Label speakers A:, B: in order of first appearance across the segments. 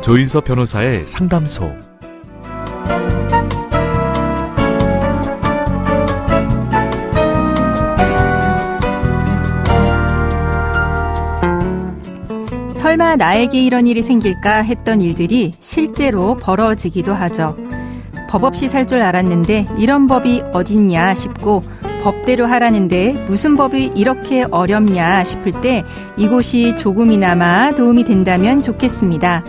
A: 조인섭 변호사의 상담소.
B: 설마 나에게 이런 일이 생길까 했던 일들이 실제로 벌어지기도 하죠. 법 없이 살 줄 알았는데 이런 법이 어딨냐 싶고, 법대로 하라는데 무슨 법이 이렇게 어렵냐 싶을 때 이곳이 조금이나마 도움이 된다면 좋겠습니다.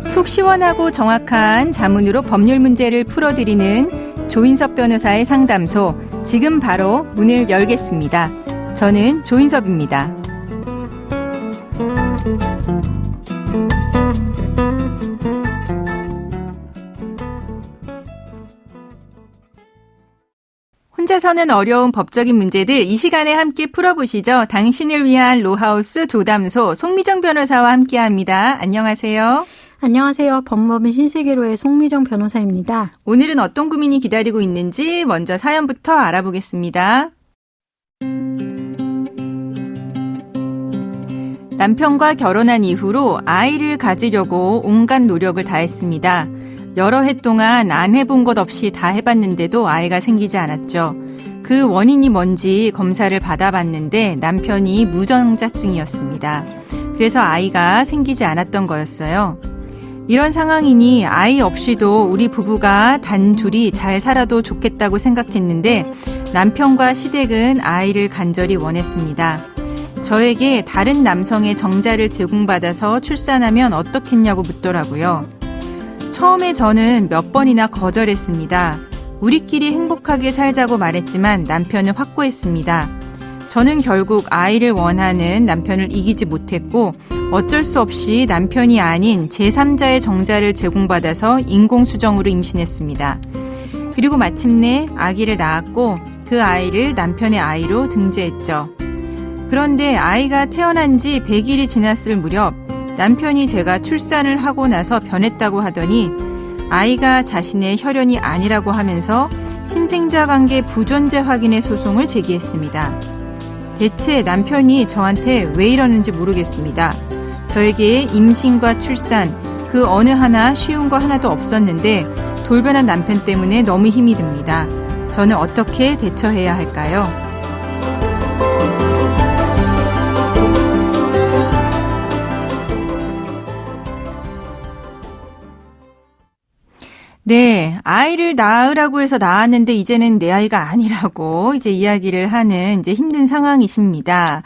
B: 속 시원하고 정확한 자문으로 법률 문제를 풀어드리는 조인섭 변호사의 상담소, 지금 바로 문을 열겠습니다. 저는 조인섭입니다. 혼자서는 어려운 법적인 문제들 이 시간에 함께 풀어보시죠. 당신을 위한 로하우스 조담소 송미정 변호사와 함께합니다. 안녕하세요.
C: 안녕하세요. 법무법인 신세계로의 송미정 변호사입니다.
B: 오늘은 어떤 고민이 기다리고 있는지 먼저 사연부터 알아보겠습니다. 남편과 결혼한 이후로 아이를 가지려고 온갖 노력을 다했습니다. 여러 해 동안 안 해본 것 없이 다 해봤는데도 아이가 생기지 않았죠. 그 원인이 뭔지 검사를 받아봤는데 남편이 무정자증이었습니다. 그래서 아이가 생기지 않았던 거였어요. 이런 상황이니 아이 없이도 우리 부부가 단둘이 잘 살아도 좋겠다고 생각했는데 남편과 시댁은 아이를 간절히 원했습니다. 저에게 다른 남성의 정자를 제공받아서 출산하면 어떻겠냐고 묻더라고요. 처음에 저는 몇 번이나 거절했습니다. 우리끼리 행복하게 살자고 말했지만 남편은 확고했습니다. 저는 결국 아이를 원하는 남편을 이기지 못했고 어쩔 수 없이 남편이 아닌 제3자의 정자를 제공받아서 인공수정으로 임신했습니다. 그리고 마침내 아기를 낳았고 그 아이를 남편의 아이로 등재했죠. 그런데 아이가 태어난 지 100일이 지났을 무렵 남편이 제가 출산을 하고 나서 변했다고 하더니 아이가 자신의 혈연이 아니라고 하면서 친생자 관계 부존재 확인의 소송을 제기했습니다. 대체 남편이 저한테 왜 이러는지 모르겠습니다. 저에게 임신과 출산 그 어느 하나 쉬운 거 하나도 없었는데 돌변한 남편 때문에 너무 힘이 듭니다. 저는 어떻게 대처해야 할까요? 네, 아이를 낳으라고 해서 낳았는데 이제는 내 아이가 아니라고 이제 이야기를 하는 이제 힘든 상황이십니다.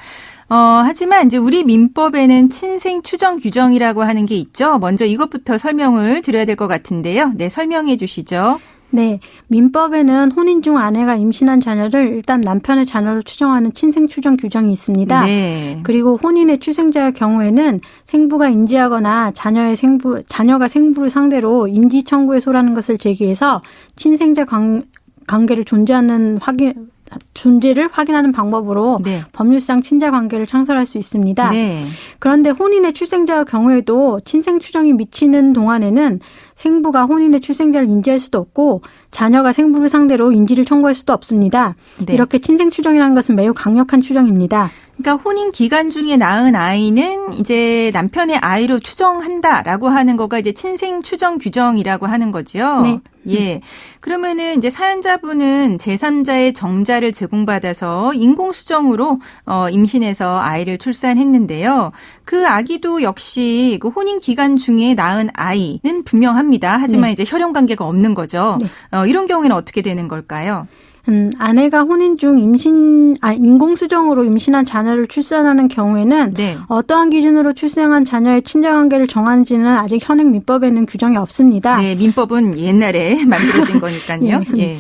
B: 하지만 이제 우리 민법에는 친생 추정 규정이라고 하는 게 있죠. 먼저 이것부터 설명을 드려야 될 것 같은데요. 네, 설명해 주시죠.
C: 네, 민법에는 혼인 중 아내가 임신한 자녀를 일단 남편의 자녀로 추정하는 친생 추정 규정이 있습니다. 네. 그리고 혼인의 출생자의 경우에는 생부가 인지하거나 자녀가 생부를 상대로 인지 청구에 소라는 것을 제기해서 친생자 관계를 존재를 확인하는 방법으로 네. 법률상 친자 관계를 창설할 수 있습니다. 네. 그런데 혼인의 출생자의 경우에도 친생 추정이 미치는 동안에는 생부가 혼인의 출생자를 인지할 수도 없고 자녀가 생부를 상대로 인지를 청구할 수도 없습니다. 네. 이렇게 친생 추정이라는 것은 매우 강력한 추정입니다.
B: 그러니까 혼인 기간 중에 낳은 아이는 이제 남편의 아이로 추정한다라고 하는 거가 이제 친생 추정 규정이라고 하는 거죠. 네. 예. 그러면은 이제 사연자분은 제3자의 정자를 제공받아서 인공수정으로 임신해서 아이를 출산했는데요. 그 아기도 역시 그 혼인 기간 중에 낳은 아이는 분명합니다. 하지만 네. 이제 혈연 관계가 없는 거죠. 네. 이런 경우에는 어떻게 되는 걸까요?
C: 아내가 혼인 중 인공수정으로 임신한 자녀를 출산하는 경우에는 네. 어떠한 기준으로 출생한 자녀의 친자관계를 정하는지는 아직 현행 민법에는 규정이 없습니다.
B: 네, 민법은 옛날에 만들어진 거니까요.
C: 예. 예.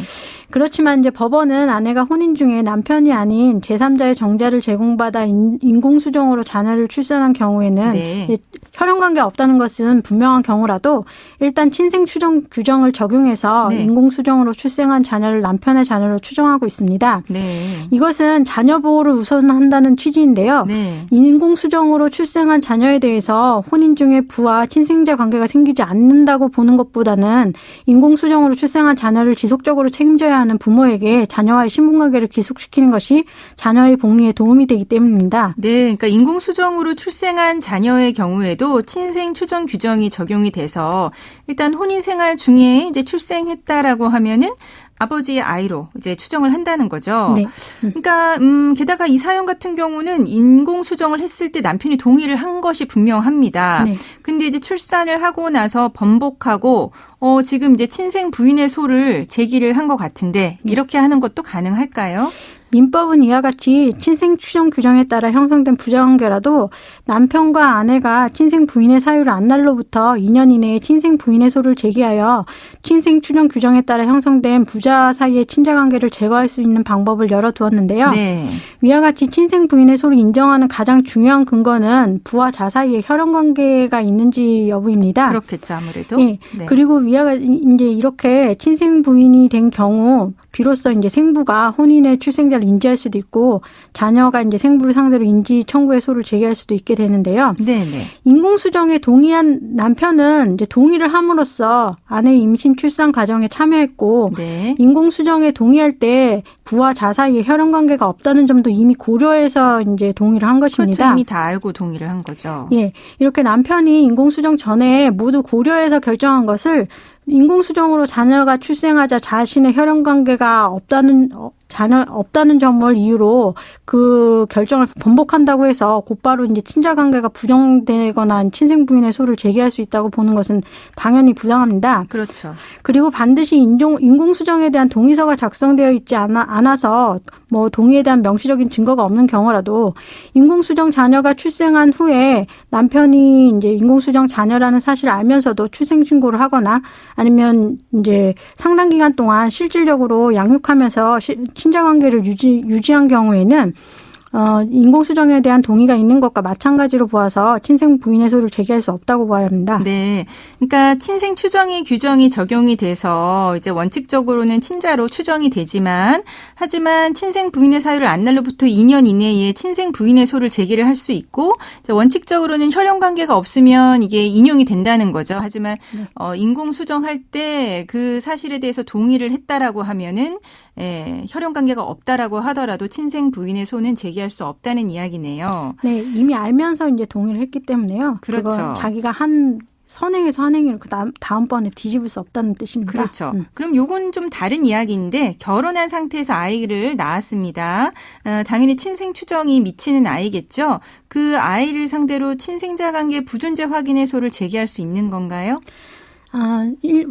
C: 그렇지만 이제 법원은 아내가 혼인 중에 남편이 아닌 제3자의 정자를 제공받아 인공수정으로 자녀를 출산한 경우에는 네. 혈연관계가 없다는 것은 분명한 경우라도 일단 친생 추정 규정을 적용해서 네. 인공수정으로 출생한 자녀를 남편의 자녀로 추정하고 있습니다. 네. 이것은 자녀 보호를 우선한다는 취지인데요. 네. 인공수정으로 출생한 자녀에 대해서 혼인 중에 부와 친생자 관계가 생기지 않는다고 보는 것보다는 인공수정으로 출생한 자녀를 지속적으로 책임져야 하는 부모에게 자녀와의 신분관계를 기속시키는 것이 자녀의 복리에 도움이 되기 때문입니다.
B: 네, 그러니까 인공수정으로 출생한 자녀의 경우에도 친생 추정 규정이 적용이 돼서 일단 혼인 생활 중에 이제 출생했다라고 하면은 아버지의 아이로 이제 추정을 한다는 거죠.
C: 네.
B: 그러니까 게다가 이 사연 같은 경우는 인공수정을 했을 때 남편이 동의를 한 것이 분명합니다.
C: 네.
B: 근데 이제 출산을 하고 나서 번복하고 지금 이제 친생 부인의 소를 제기를 한 것 같은데 이렇게 하는 것도 가능할까요?
C: 민법은 이와 같이 친생 추정 규정에 따라 형성된 부자관계라도 남편과 아내가 친생 부인의 사유를 안 날로부터 2년 이내에 친생 부인의 소를 제기하여 친생 추정 규정에 따라 형성된 부자 사이의 친자관계를 제거할 수 있는 방법을 열어두었는데요.
B: 네.
C: 위와 같이 친생 부인의 소를 인정하는 가장 중요한 근거는 부와 자 사이에 혈연관계가 있는지 여부입니다.
B: 그렇겠죠, 아무래도.
C: 네.
B: 네.
C: 그리고 위와 같이 이제 이렇게 친생 부인이 된 경우 비로소 이제 생부가 혼인의 출생자를 인지할 수도 있고 자녀가 이제 생부를 상대로 인지 청구의 소를 제기할 수도 있게 되는데요.
B: 네네.
C: 인공수정에 동의한 남편은 이제 동의를 함으로써 아내의 임신 출산 과정에 참여했고
B: 네.
C: 인공수정에 동의할 때 부와 자 사이에 혈연관계가 없다는 점도 이미 고려해서 이제 동의를 한 것입니다.
B: 그렇죠. 이미 다 알고 동의를 한 거죠.
C: 예, 이렇게 남편이 인공수정 전에 모두 고려해서 결정한 것을 인공수정으로 자녀가 출생하자 자신의 혈연관계가 없다는 점을 이유로 그 결정을 번복한다고 해서 곧바로 이제 친자관계가 부정되거나 친생 부인의 소를 제기할 수 있다고 보는 것은 당연히 부당합니다.
B: 그렇죠.
C: 그리고 반드시 인공수정에 대한 동의서가 작성되어 있지 않아서 뭐 동의에 대한 명시적인 증거가 없는 경우라도 인공수정 자녀가 출생한 후에 남편이 이제 인공수정 자녀라는 사실을 알면서도 출생 신고를 하거나 아니면 이제 상당 기간 동안 실질적으로 양육하면서 친자관계를 유지한 경우에는 인공수정에 대한 동의가 있는 것과 마찬가지로 보아서 친생 부인의 소를 제기할 수 없다고 봐야 합니다.
B: 네. 그러니까 친생 추정의 규정이 적용이 돼서 이제 원칙적으로는 친자로 추정이 되지만 하지만 친생 부인의 사유를 안 날로부터 2년 이내에 친생 부인의 소를 제기를 할 수 있고 원칙적으로는 혈연 관계가 없으면 이게 인용이 된다는 거죠. 하지만
C: 네.
B: 인공수정할 때 그 사실에 대해서 동의를 했다라고 하면은 혈연 관계가 없다라고 하더라도 친생 부인의 소는 제기할 수 없다는 이야기네요.
C: 네, 이미 알면서 이제 동의를 했기 때문에요.
B: 그렇죠.
C: 자기가 한 선행에서 한 행위를 그 다음번에 뒤집을 수 없다는 뜻입니다.
B: 그렇죠. 그럼 요건 좀 다른 이야기인데 결혼한 상태에서 아이를 낳았습니다. 당연히 친생 추정이 미치는 아이겠죠. 그 아이를 상대로 친생자 관계 부존재 확인의 소를 제기할 수 있는 건가요?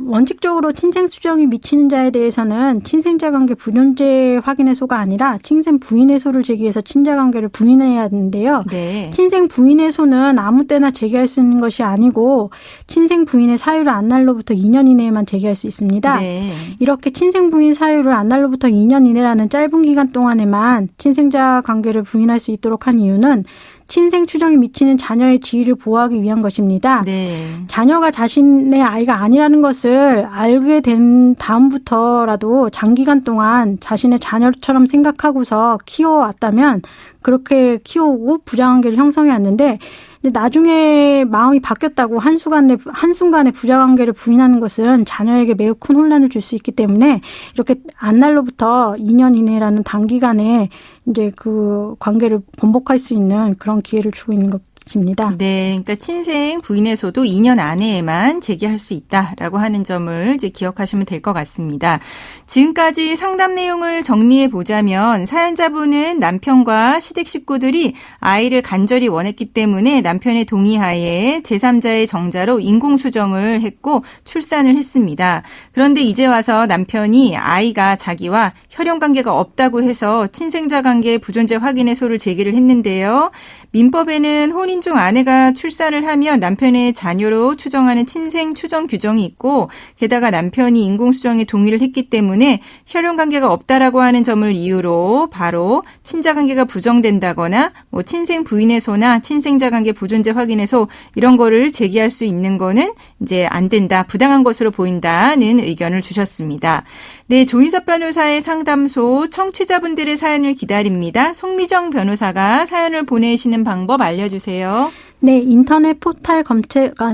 C: 원칙적으로 친생 추정이 미치는 자에 대해서는 친생자 관계 부존재 확인의 소가 아니라 친생 부인의 소를 제기해서 친자 관계를 부인해야 하는데요.
B: 네.
C: 친생 부인의 소는 아무 때나 제기할 수 있는 것이 아니고 친생 부인의 사유를 안 날로부터 2년 이내에만 제기할 수 있습니다.
B: 네.
C: 이렇게 친생 부인 사유를 안 날로부터 2년 이내라는 짧은 기간 동안에만 친생자 관계를 부인할 수 있도록 한 이유는 친생 추정이 미치는 자녀의 지위를 보호하기 위한 것입니다.
B: 네.
C: 자녀가 자신의 아이가 아니라는 것을 알게 된 다음부터라도 장기간 동안 자신의 자녀처럼 생각하고서 키워왔다면 그렇게 키워오고 부자관계를 형성해 왔는데 나중에 마음이 바뀌었다고 한순간에 부자관계를 부인하는 것은 자녀에게 매우 큰 혼란을 줄 수 있기 때문에 이렇게 안날로부터 2년 이내라는 단기간에 이제 그 관계를 번복할 수 있는 그런 기회를 주고 있는 것입니다.
B: 네, 그러니까 친생 부인의 소도 2년 안에만 제기할 수 있다라고 하는 점을 이제 기억하시면 될 것 같습니다. 지금까지 상담 내용을 정리해 보자면 사연자분은 남편과 시댁 식구들이 아이를 간절히 원했기 때문에 남편의 동의하에 제3자의 정자로 인공수정을 했고 출산을 했습니다. 그런데 이제 와서 남편이 아이가 자기와 혈연관계가 없다고 해서 친생자 관계 부존재 확인의 소를 제기를 했는데요. 민법에는 혼인 중 아내가 출산을 하면 남편의 자녀로 추정하는 친생 추정 규정이 있고 게다가 남편이 인공수정에 동의를 했기 때문에 혈연관계가 없다라고 하는 점을 이유로 바로 친자관계가 부정된다거나 뭐 친생 부인의 소나 친생자 관계 부존재 확인의 소 이런 거를 제기할 수 있는 거는 이제 안 된다. 부당한 것으로 보인다는 의견을 주셨습니다. 네, 조인섭 변호사의 상담소 청취자분들의 사연을 기다립니다. 송미정 변호사가 사연을 보내시는 방법 알려주세요.
C: 네, 인터넷 포털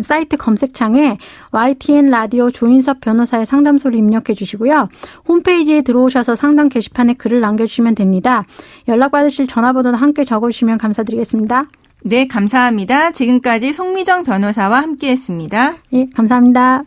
C: 사이트 검색창에 YTN 라디오 조인섭 변호사의 상담소를 입력해 주시고요. 홈페이지에 들어오셔서 상담 게시판에 글을 남겨주시면 됩니다. 연락받으실 전화번호도 함께 적어주시면 감사드리겠습니다.
B: 네, 감사합니다. 지금까지 송미정 변호사와 함께했습니다.
C: 예, 감사합니다.